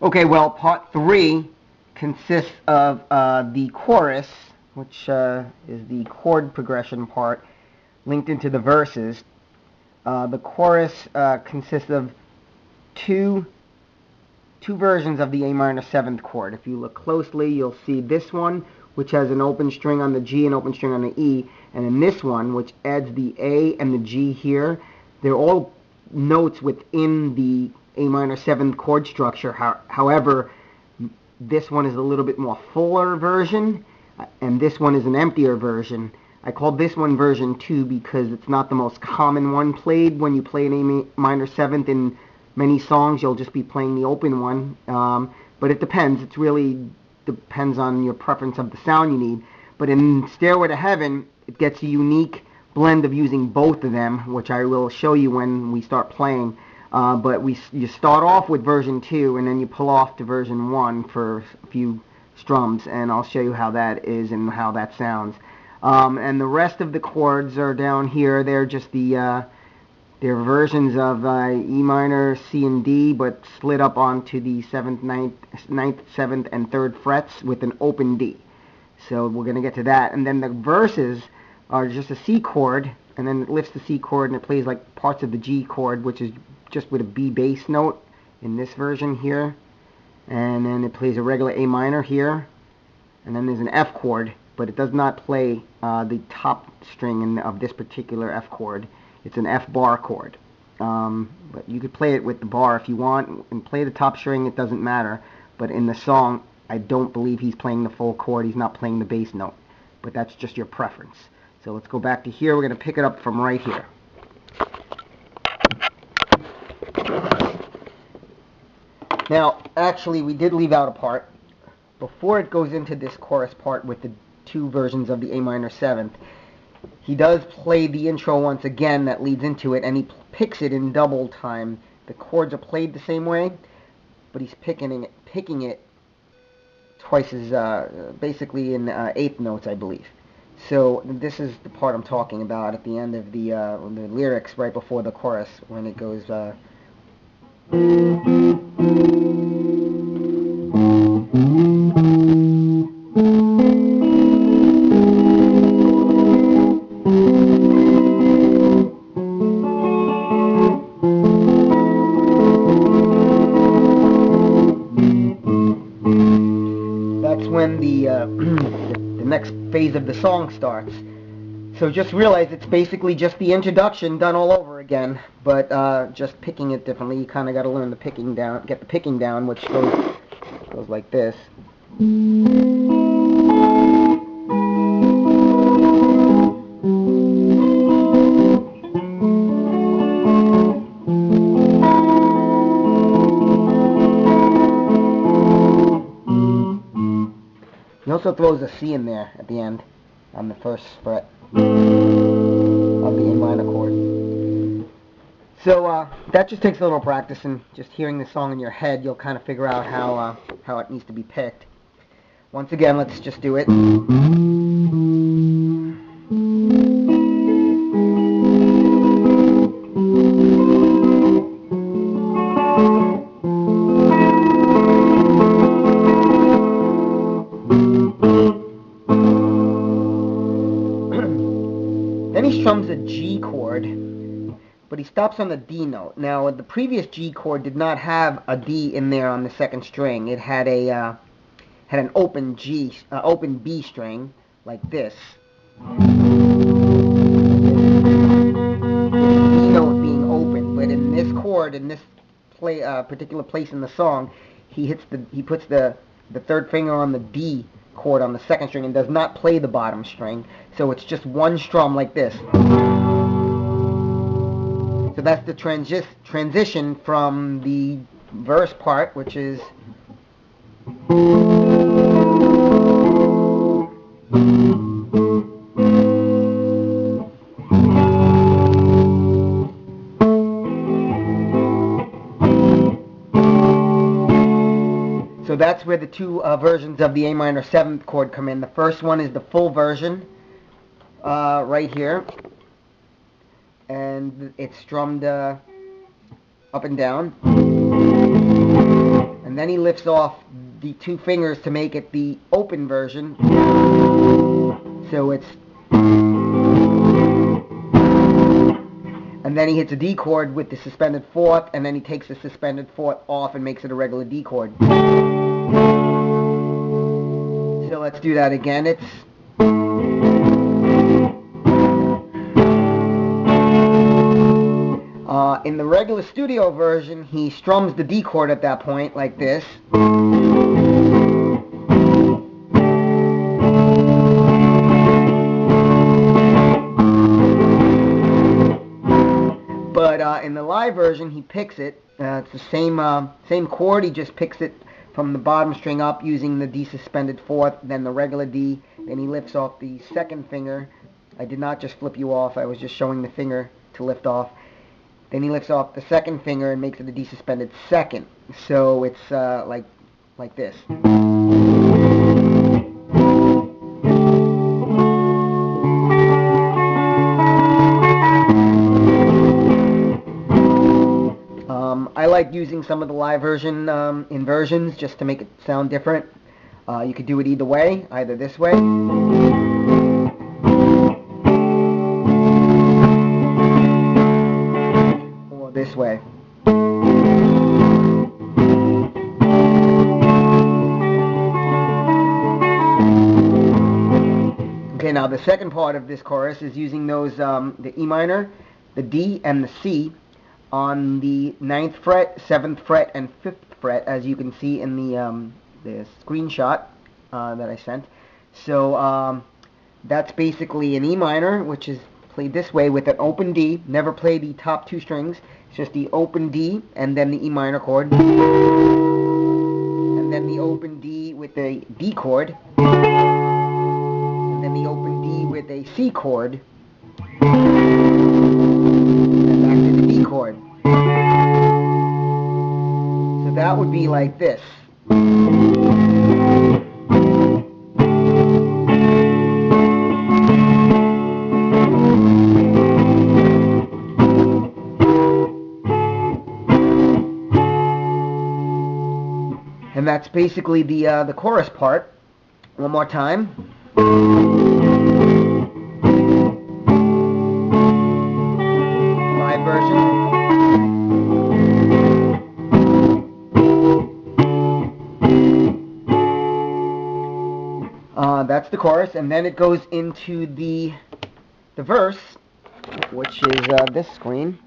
Okay, well, part 3 consists of the chorus, which is the chord progression part, linked into the verses. The chorus consists of two versions of the A minor 7th chord. If you look closely, you'll see this one, which has an open string on the G and open string on the E, and then this one, which adds the A and the G here. They're all notes within the A minor 7th chord structure. However, this one is a little bit more fuller version, and this one is an emptier version. I call this one version 2 because it's not the most common one played. When you play an A minor 7th in many songs, you'll just be playing the open one. But it depends. It really depends on your preference of the sound you need. But in Stairway to Heaven, it gets a unique blend of using both of them, which I will show you when we start playing. But you start off with version 2, and then you pull off to version 1 for a few strums, and I'll show you how that is and how that sounds. And the rest of the chords are down here. They're just they're versions of E minor, C, and D, but slid up onto the 7th, 9th, 7th, and 3rd frets with an open D. So we're going to get to that. And then the verses are just a C chord, and then it lifts the C chord, and it plays like parts of the G chord, which is just with a B bass note in this version here. And then it plays a regular A minor here. And then there's an F chord, but it does not play the top string of this particular F chord. It's an F bar chord. But you could play it with the bar if you want and play the top string. It doesn't matter. But in the song, I don't believe he's playing the full chord. He's not playing the bass note. But that's just your preference. So let's go back to here. We're going to pick it up from right here. Now, actually, we did leave out a part. Before it goes into this chorus part with the two versions of the A minor 7th, he does play the intro once again that leads into it, and he picks it in double time. The chords are played the same way, but he's picking it twice as, basically in 8th notes, I believe. So this is the part I'm talking about at the end of the lyrics, right before the chorus, when it goes... that's when the next phase of the song starts. So just realize it's basically just the introduction done all over again, but just picking it differently. You kind of got to learn the picking down, get the picking down, which goes like this. He also throws a C in there at the end on the first fret of the A minor chord. So that just takes a little practice, and just hearing the song in your head, you'll kind of figure out how it needs to be picked. Once again, let's just do it. Then he strums a G chord, but he stops on the D note. Now, the previous G chord did not have a D in there on the second string. It had an open open B string like this. The D note being open, but in this chord, in this particular place in the song, he puts the third finger on the D chord on the second string and does not play the bottom string, so it's just one strum like this. So that's the transition from the verse part, which is so that's where the two versions of the A minor 7th chord come in. The first one is the full version, right here, and it's strummed up and down. then he lifts off the two fingers to make it the open version. So it's, and then he hits a D chord with the suspended fourth, and then he takes the suspended fourth off and makes it a regular D chord. So let's do that again. It's in the regular studio version, he strums the D chord at that point, like this. But in the live version, he picks it. It's the same chord. He just picks it from the bottom string up using the D suspended fourth, then the regular D. Then he lifts off the second finger. I did not just flip you off. I was just showing the finger to lift off. Then he lifts off the second finger and makes it a D suspended second. So it's like this. I like using some of the live version inversions just to make it sound different. You could do it either way, either this way or this way. Okay, now the second part of this chorus is using those the E minor, the D, and the C on the 9th fret, 7th fret, and 5th fret, as you can see in the screenshot that I sent. So that's basically an E minor, which is played this way with an open D. Never play the top two strings. It's just the open D and then the E minor chord. And then the open D with the D chord. And then the open D with a C chord. And back to the D chord. So that would be like this. And that's basically the chorus part. One more time. Live version. That's the chorus, and then it goes into the verse, which is this screen.